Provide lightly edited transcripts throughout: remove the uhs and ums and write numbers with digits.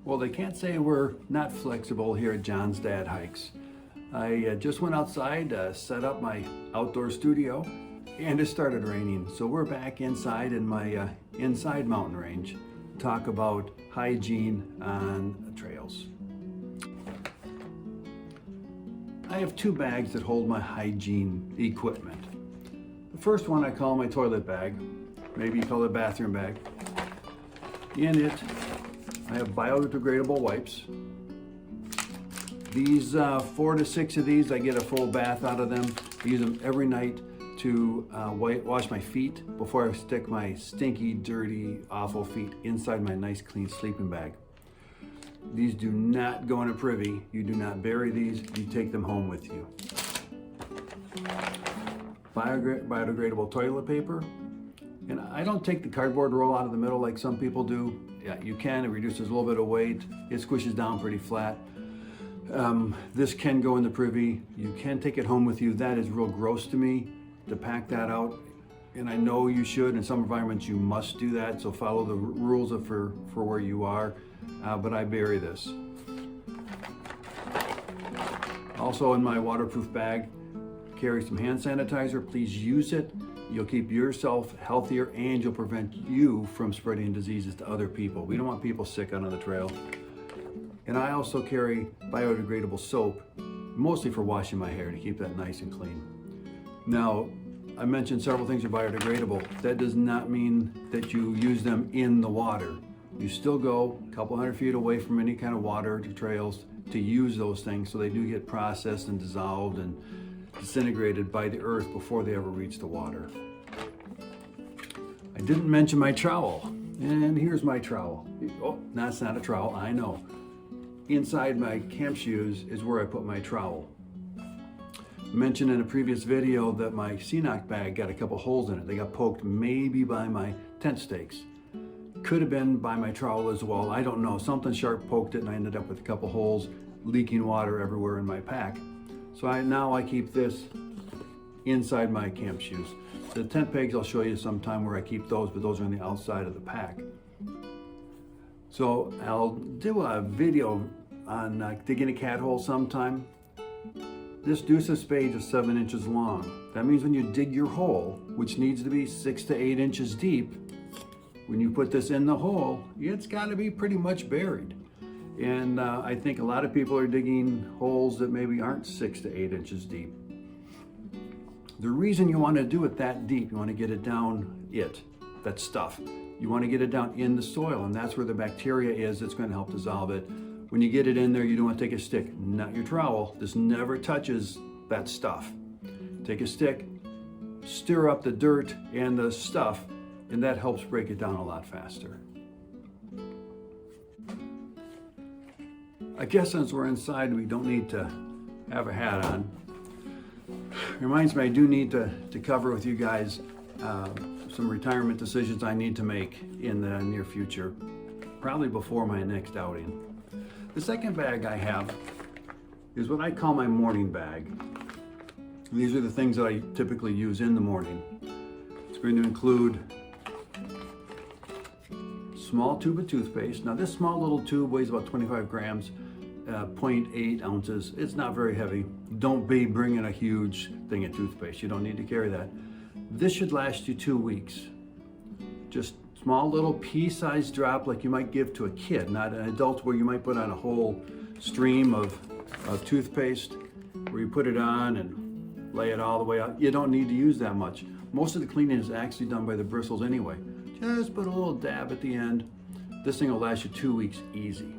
Well, they can't say we're not flexible here at John's Dad Hikes. I just went outside, set up my outdoor studio, and it started raining. So we're back inside in my inside mountain range to talk about hygiene on trails. I have two bags that hold my hygiene equipment. The first one I call my toilet bag, maybe you call it a bathroom bag. In it, I have biodegradable wipes. These 4 to 6 of these, I get a full bath out of them. I use them every night to wash my feet before I stick my stinky, dirty, awful feet inside my nice, clean sleeping bag. These do not go in a privy. You do not bury these. You take them home with you. Biodegradable toilet paper. And I don't take the cardboard roll out of the middle like some people do. Yeah, you can. It reduces a little bit of weight. It squishes down pretty flat. This can go in the privy. You can take it home with you. That is real gross to me to pack that out. And I know you should. In some environments, you must do that. So follow the rules for where you are. But I bury this. Also in my waterproof bag, carry some hand sanitizer. Please use it. You'll keep yourself healthier and you'll prevent you from spreading diseases to other people. We don't want people sick out on the trail. And I also carry biodegradable soap, mostly for washing my hair to keep that nice and clean. Now, I mentioned several things are biodegradable. That does not mean that you use them in the water. You still go a couple hundred feet away from any kind of water to trails to use those things, so they do get processed and dissolved and disintegrated by the earth before they ever reach the water. I didn't mention my trowel, and here's my trowel. Oh, that's not a trowel, I know. Inside my camp shoes is where I put my trowel. I mentioned in a previous video that my CNOC bag got a couple holes in it. They got poked maybe by my tent stakes. Could have been by my trowel as well, I don't know. Something sharp poked it and I ended up with a couple holes, leaking water everywhere in my pack. So now I keep this inside my camp shoes. The tent pegs I'll show you sometime where I keep those, but those are on the outside of the pack. So I'll do a video on digging a cat hole sometime. This deuce spade is 7 inches long. That means when you dig your hole, which needs to be 6 to 8 inches deep, when you put this in the hole, it's got to be pretty much buried. And I think a lot of people are digging holes that maybe aren't 6 to 8 inches deep. The reason you want to do it that deep, you want to get it down that stuff. You want to get it down in the soil, and that's where the bacteria is that's going to help dissolve it. When you get it in there, you don't want to take a stick, not your trowel. This never touches that stuff. Take a stick, stir up the dirt and the stuff, and that helps break it down a lot faster. I guess since we're inside, we don't need to have a hat on. Reminds me I do need to cover with you guys some retirement decisions I need to make in the near future, probably before my next outing. The second bag I have is what I call my morning bag. These are the things that I typically use in the morning. It's going to include small tube of toothpaste. Now this small little tube weighs about 25 grams, 0.8 ounces. It's not very heavy. Don't be bringing a huge thing of toothpaste. You don't need to carry that. This should last you 2 weeks. Just small little pea-sized drop like you might give to a kid, not an adult where you might put on a whole stream of toothpaste, where you put it on and lay it all the way out. You don't need to use that much. Most of the cleaning is actually done by the bristles anyway. Just put a little dab at the end. This thing will last you 2 weeks easy.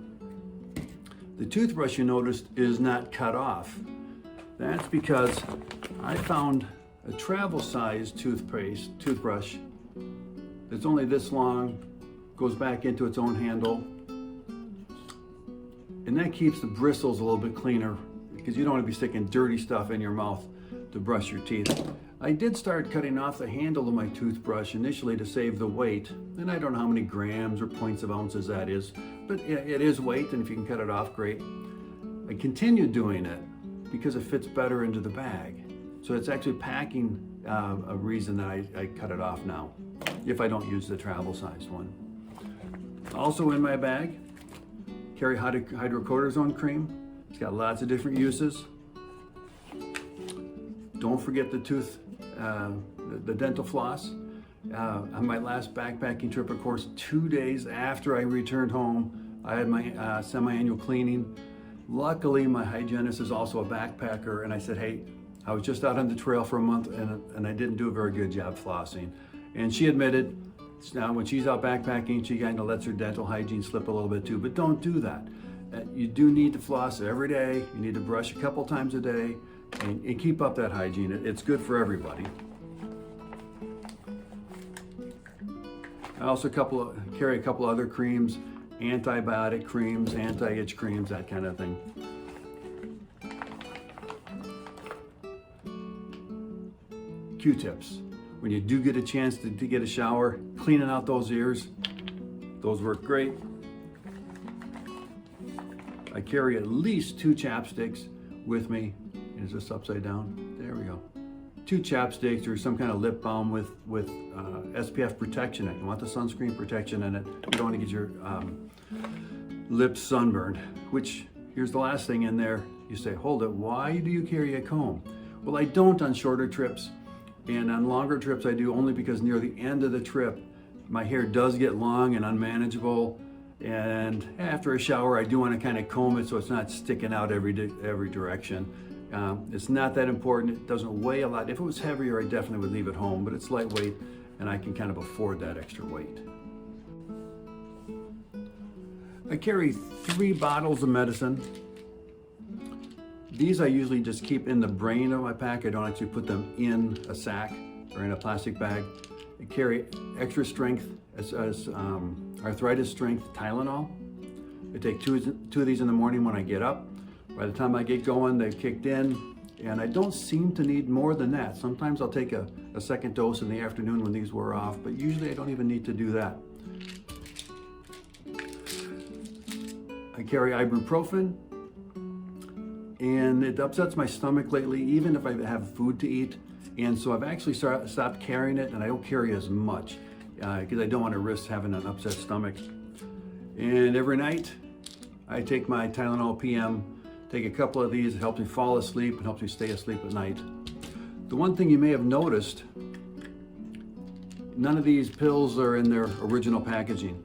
The toothbrush you noticed is not cut off. That's because I found a travel size toothbrush that's only this long, goes back into its own handle, and that keeps the bristles a little bit cleaner because you don't want to be sticking dirty stuff in your mouth to brush your teeth. I did start cutting off the handle of my toothbrush initially to save the weight, and I don't know how many grams or points of ounces that is, but it is weight, and if you can cut it off, great. I continued doing it because it fits better into the bag. So it's actually packing a reason that I cut it off now, if I don't use the travel sized one. Also in my bag, carry hydrocortisone cream. It's got lots of different uses. Don't forget the dental floss. On my last backpacking trip, of course, 2 days after I returned home, I had my semi-annual cleaning. Luckily, my hygienist is also a backpacker, and I said, hey, I was just out on the trail for a month and I didn't do a very good job flossing. And she admitted, now when she's out backpacking, she kind of lets her dental hygiene slip a little bit too, but don't do that. You do need to floss every day. You need to brush a couple times a day and keep up that hygiene. It's good for everybody. I also carry a couple other creams, antibiotic creams, anti-itch creams, that kind of thing. Q-tips. When you do get a chance to get a shower, cleaning out those ears, those work great. I carry at least 2 chapsticks with me. Is this upside down? There we go. 2 chapsticks or some kind of lip balm with SPF protection in it. You want the sunscreen protection in it. You don't want to get your lips sunburned, which, here's the last thing in there. You say, hold it, why do you carry a comb? Well, I don't on shorter trips, and on longer trips I do only because near the end of the trip, my hair does get long and unmanageable, and after a shower I do want to kind of comb it so it's not sticking out every direction. It's not that important. It doesn't weigh a lot. If it was heavier, I definitely would leave it home, but it's lightweight and I can kind of afford that extra weight. I carry 3 bottles of medicine. These I usually just keep in the brain of my pack. I don't actually put them in a sack or in a plastic bag. I carry extra strength as arthritis strength Tylenol. I take two of these in the morning when I get up. By the time I get going, they've kicked in, and I don't seem to need more than that. Sometimes I'll take a second dose in the afternoon when these wear off, but usually I don't even need to do that. I carry ibuprofen, and it upsets my stomach lately, even if I have food to eat. And so I've actually stopped carrying it, and I don't carry as much because I don't want to risk having an upset stomach. And every night I take my Tylenol PM. Take a couple of these, it helps me fall asleep and helps me stay asleep at night. The one thing you may have noticed, none of these pills are in their original packaging.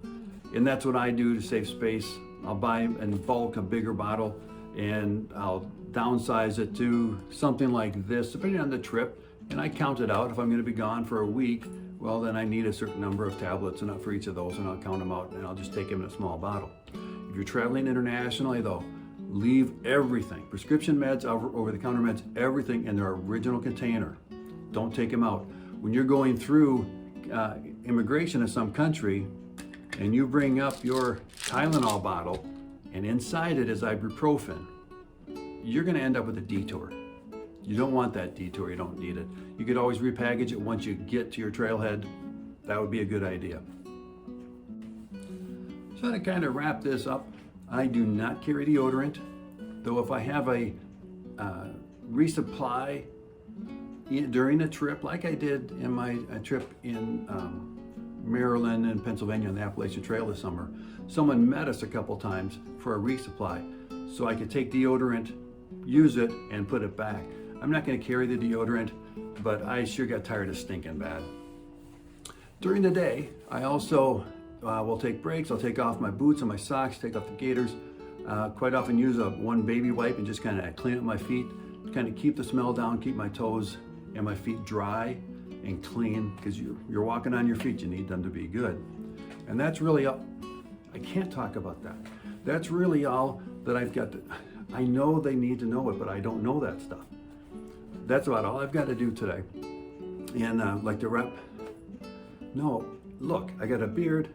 And that's what I do to save space. I'll buy in bulk a bigger bottle and I'll downsize it to something like this, depending on the trip. And I count it out. If I'm gonna be gone for a week, well then I need a certain number of tablets and for each of those, and I'll count them out and I'll just take them in a small bottle. If you're traveling internationally though, leave everything, prescription meds, over-the-counter meds, everything in their original container. Don't take them out. When you're going through immigration in some country and you bring up your Tylenol bottle and inside it is ibuprofen, you're gonna end up with a detour. You don't want that detour, you don't need it. You could always repackage it once you get to your trailhead. That would be a good idea. So to kind of wrap this up, I do not carry deodorant, though if I have a resupply during a trip, like I did in my trip in Maryland and Pennsylvania on the Appalachian Trail this summer, someone met us a couple times for a resupply. So I could take deodorant, use it, and put it back. I'm not gonna carry the deodorant, but I sure got tired of stinking bad. During the day, I also will take breaks. I'll take off my boots and my socks, take off the gaiters. Quite often use one baby wipe and just kind of clean up my feet, kind of keep the smell down, keep my toes and my feet dry and clean, because you're walking on your feet, you need them to be good. And that's really all. I can't talk about that. That's really all that I've got to, I know they need to know it, but I don't know that stuff. That's about all I've got to do today. And like the rep, no, look, I got a beard,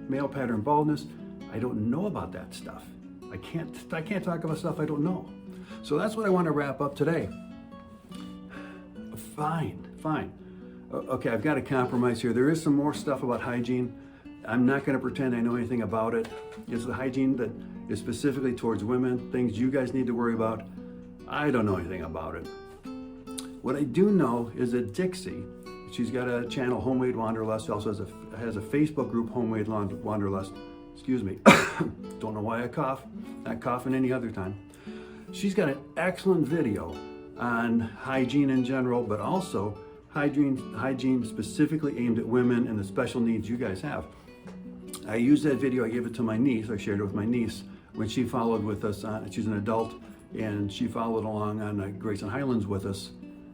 male pattern baldness. I don't know about that stuff. I can't talk about stuff I don't know. So that's what I want to wrap up today. Fine. Okay, I've got to compromise here. There is some more stuff about hygiene. I'm not going to pretend I know anything about it. It's the hygiene that is specifically towards women, things you guys need to worry about. I don't know anything about it. What I do know is that Dixie, she's got a channel, Homemade Wanderlust, also has a Facebook group, Homemade Wanderlust. Excuse me. Don't know why I cough. Not coughing any other time. She's got an excellent video on hygiene in general, but also hygiene specifically aimed at women and the special needs you guys have. I used that video, I gave it to my niece, I shared it with my niece when she followed with us. She's an adult, and she followed along on Grayson Highlands with us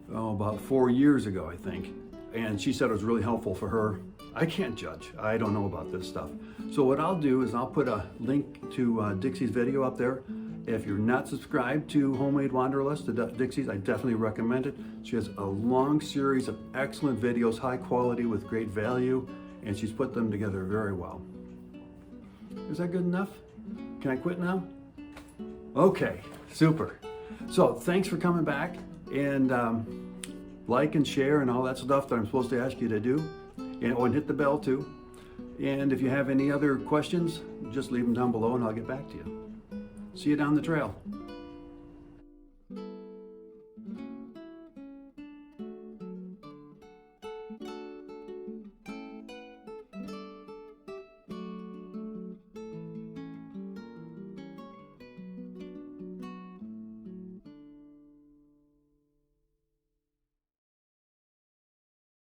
about 4 years ago, I think. And she said it was really helpful for her. I can't judge, I don't know about this stuff. So what I'll do is I'll put a link to Dixie's video up there. If you're not subscribed to Homemade Wanderlust, to Dixie's, I definitely recommend it. She has a long series of excellent videos, high quality with great value, and she's put them together very well. Is that good enough? Can I quit now? Okay, super. So thanks for coming back, and like and share and all that stuff that I'm supposed to ask you to do. And hit the bell too. And if you have any other questions, just leave them down below and I'll get back to you. See you down the trail.